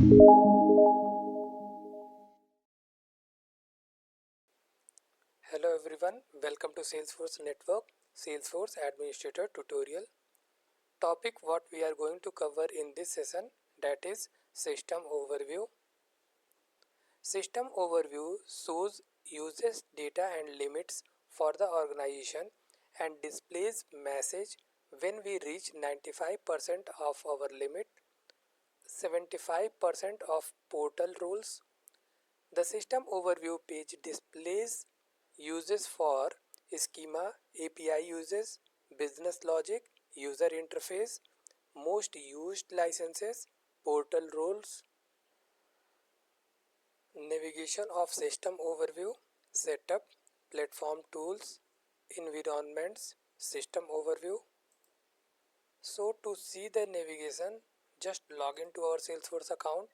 Hello everyone, welcome to Salesforce Network Salesforce Administrator tutorial. Topic what we are going to cover in this session, that is system overview. System overview shows uses data and limits for the organization and displays message when we reach 95% of our limit, 75% of portal roles. The system overview page displays uses for schema, API uses, business logic, user interface, most used licenses, portal roles, navigation of system overview, setup, platform tools, environments, system overview. So to see the navigation, just log into our Salesforce account.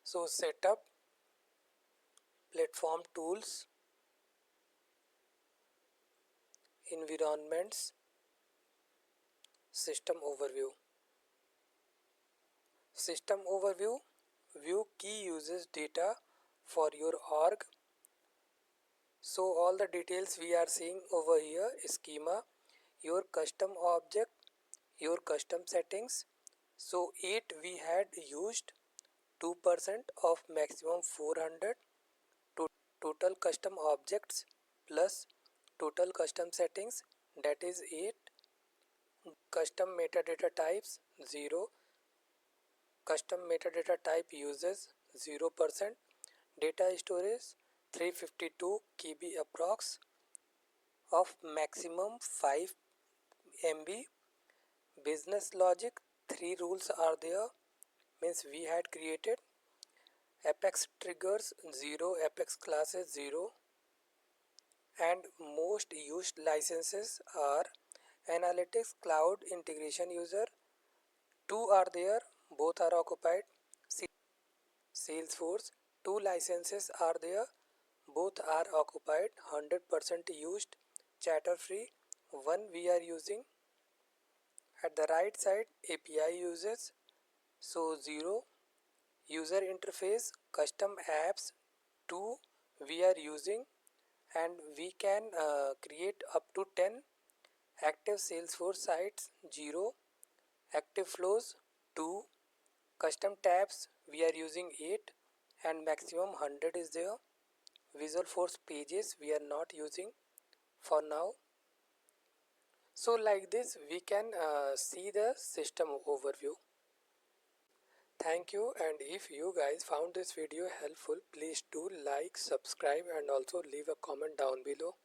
So setup, platform tools, environments, system overview. System overview, view key uses data for your org. So all the details we are seeing over here, schema, your custom object, your custom settings. So 8 we had used, 2% of maximum 400, total custom objects plus total custom settings, that is 8, custom metadata types 0, custom metadata type uses 0%, data storage 352 KB approx of maximum 5 MB, business logic 3 rules are there, means we had created, apex triggers 0, apex classes 0, and most used licenses are analytics cloud integration user 2 are there, both are occupied, Salesforce 2 licenses are there, both are occupied, 100% used, chatter free 1 we are using. At the right side API uses, so 0, user interface custom apps 2 we are using, and we can create up to 10, active Salesforce sites 0, active flows 2, custom tabs we are using 8 and maximum 100 is there. Visual Force pages we are not using for now. So like this we can see the system overview. Thank you, and if you guys found this video helpful, please do like, subscribe and also leave a comment down below.